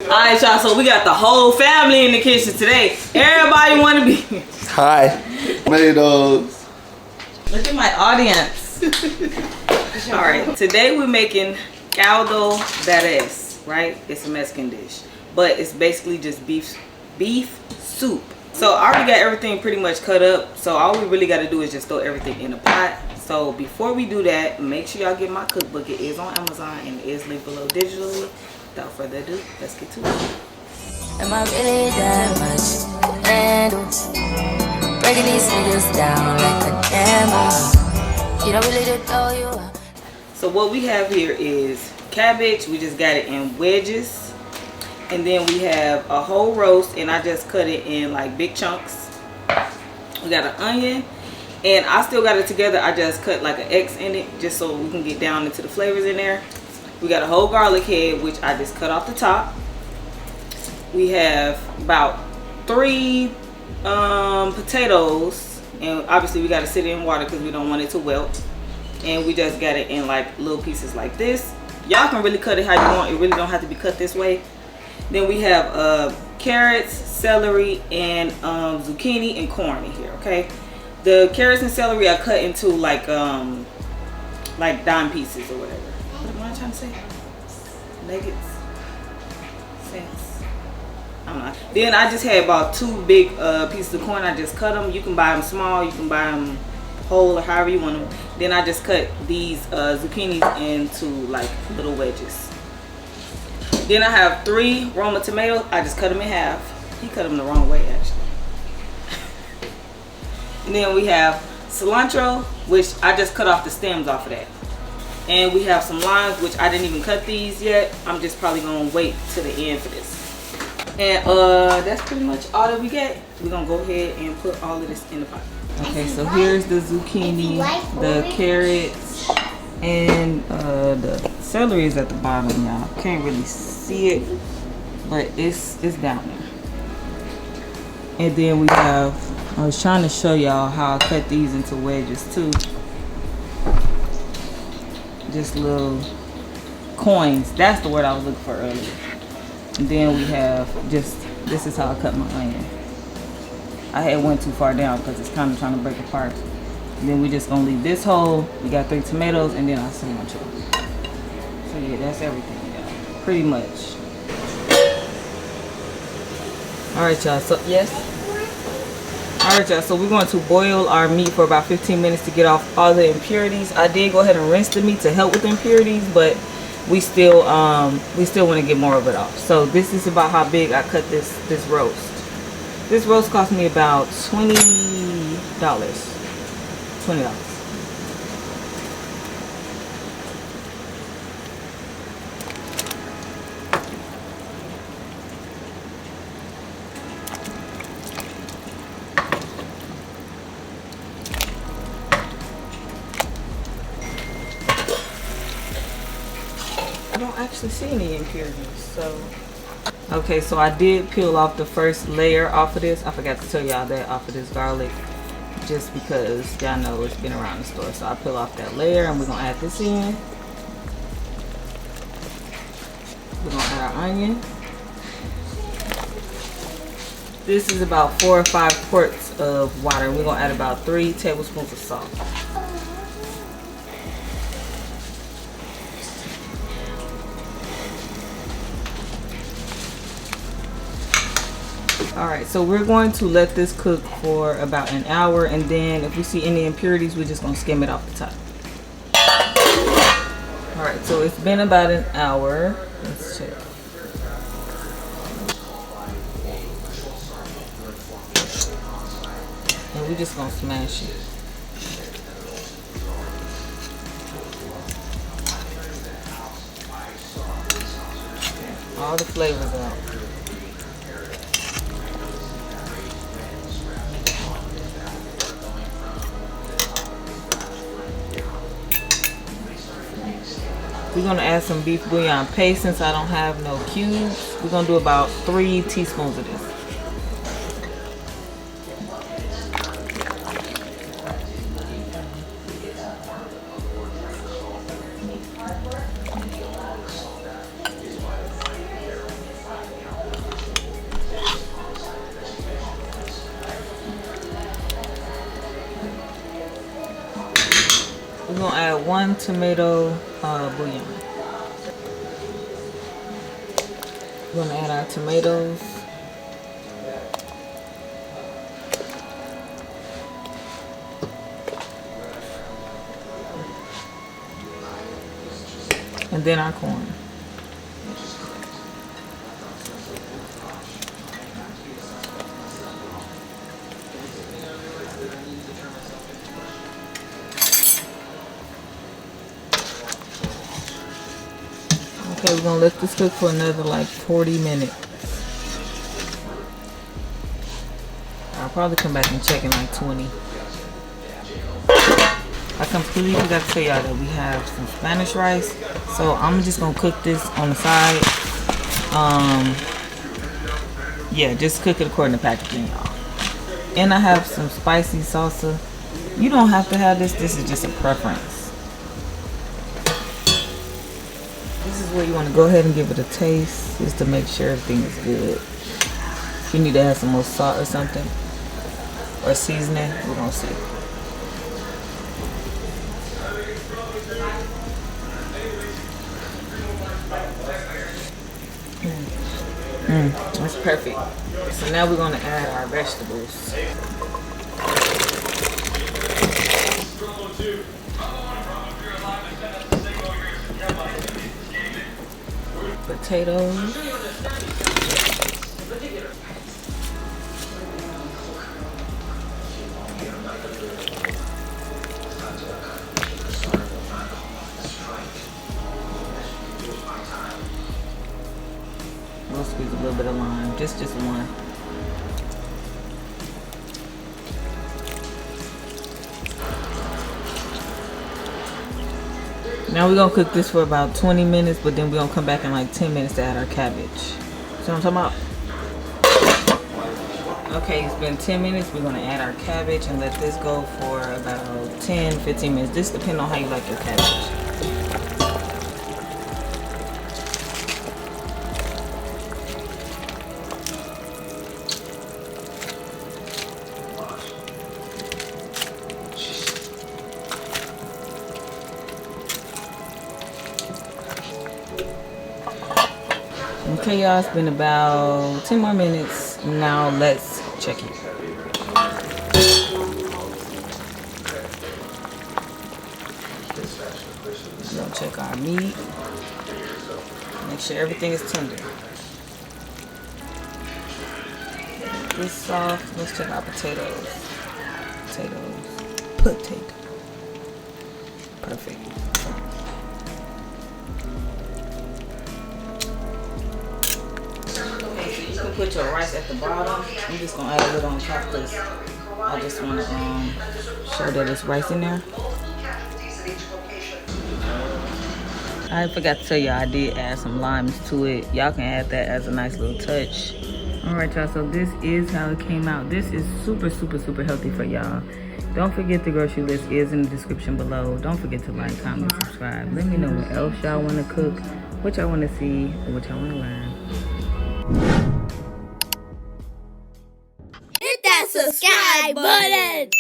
Alright, y'all, so we got the whole family in the kitchen today. Everybody want to be. Hi. Tomatoes. Look at my audience. Alright, today we're making Caldo, right? It's a Mexican dish, but it's basically just beef soup. So I already got everything pretty much cut up, so all we really got to do is just throw everything in a pot. So before we do that, make sure y'all get my cookbook. It is on Amazon and it is linked below digitally. Without further ado, let's get to it. Am I really that much handle? Breaking these niggas down like a camel. You don't really know you are. So what we have here is cabbage. We just got it in wedges. And then we have a whole roast, and I just cut it in like big chunks. We got an onion, and I still got it together. I just cut like an X in it just so we can get down into the flavors in there. We got a whole garlic head, which I just cut off the top. We have about 3 potatoes, and obviously we got to sit it in water because we don't want it to wilt. And we just got it in like little pieces like this. Y'all can really cut it how you want. It really don't have to be cut this way. Then we have carrots, celery, and zucchini and corn in here. Okay, the carrots and celery I cut into like dime pieces or whatever. What am I trying to say? Nuggets, cents. I don't know. Then I just had about 2 big pieces of corn. I just cut them. You can buy them small. You can buy them whole or however you want them. Then I just cut these zucchinis into like little wedges. Then I have 3 Roma tomatoes. I just cut them in half. He cut them the wrong way actually. And then we have cilantro, which I just cut off the stems off of that. And we have some limes, which I didn't even cut these yet. I'm just probably gonna wait to the end for this. And that's pretty much all that we get. We're gonna go ahead and put all of this in the pot. Okay, so here's the zucchini, the carrots, and the celery is at the bottom, y'all. Can't really see it, but it's down there. And then we have, I was trying to show y'all how I cut these into wedges too. Just little coins. That's the word I was looking for earlier. And then we have just, this is how I cut my onion. I had went too far down because it's kind of trying to break apart. And then we just gonna leave this whole. We got 3 tomatoes and then our cilantro. So yeah, that's everything, y'all. Pretty much. Alright, y'all. So yes. Alright, y'all, so we're going to boil our meat for about 15 minutes to get off all the impurities. I did go ahead and rinse the meat to help with the impurities, but we still want to get more of it off. So this is about how big I cut this roast. This roast cost me about $20. $20. I don't actually see any impurities, so okay, so I did peel off the first layer off of this. I forgot to tell y'all that off of this garlic, just because y'all know it's been around the store. So I peel off that layer and we're gonna add this in. We're gonna add our onion. This is about 4 or 5 quarts of water. We're gonna add about 3 tablespoons of salt. Alright, so we're going to let this cook for about an hour, and then if we see any impurities, we're just going to skim it off the top. Alright, so it's been about an hour. Let's check. And we're just going to smash it. All the flavors out. We're going to add some beef bouillon paste since I don't have no cubes. We're going to do about 3 teaspoons of this. got 1 tomato bouillon. We're gonna add our tomatoes. And then our corn. Okay, we're gonna let this cook for another like 40 minutes. I'll probably come back and check in like 20. I completely forgot to tell y'all that we have some Spanish rice. So I'm just gonna cook this on the side. Yeah, just cook it according to packaging, y'all. And I have some spicy salsa. You don't have to have this. This is just a preference. This is where you want to go ahead and give it a taste, just to make sure everything is good. If you need to add some more salt or something, or seasoning, we're gonna see. That's perfect. So now we're gonna add our vegetables. Potatoes. We'll squeeze a little bit of lime, just one. Now we're gonna cook this for about 20 minutes, but then we're gonna come back in like 10 minutes to add our cabbage. See what I'm talking about? Okay, it's been 10 minutes. We're gonna add our cabbage and let this go for about 10-15 minutes. This depends on how you like your cabbage. Okay, y'all, it's been about 10 more minutes. Now let's check it. We're gonna check our meat. Make sure everything is tender. This soft. Let's check our potatoes. Potato. Perfect. You can put your rice at the bottom. I'm just gonna add a little on top because I just want to show that it's rice in there. I forgot to tell y'all I did add some limes to it. Y'all can add that as a nice little touch. Alright, y'all, so this is how it came out. This is super healthy for y'all. Don't forget the grocery list is in the description below. Don't forget to like, comment, subscribe. Let me know what else y'all want to cook, what y'all want to see, or what y'all want to learn. Hit that subscribe button!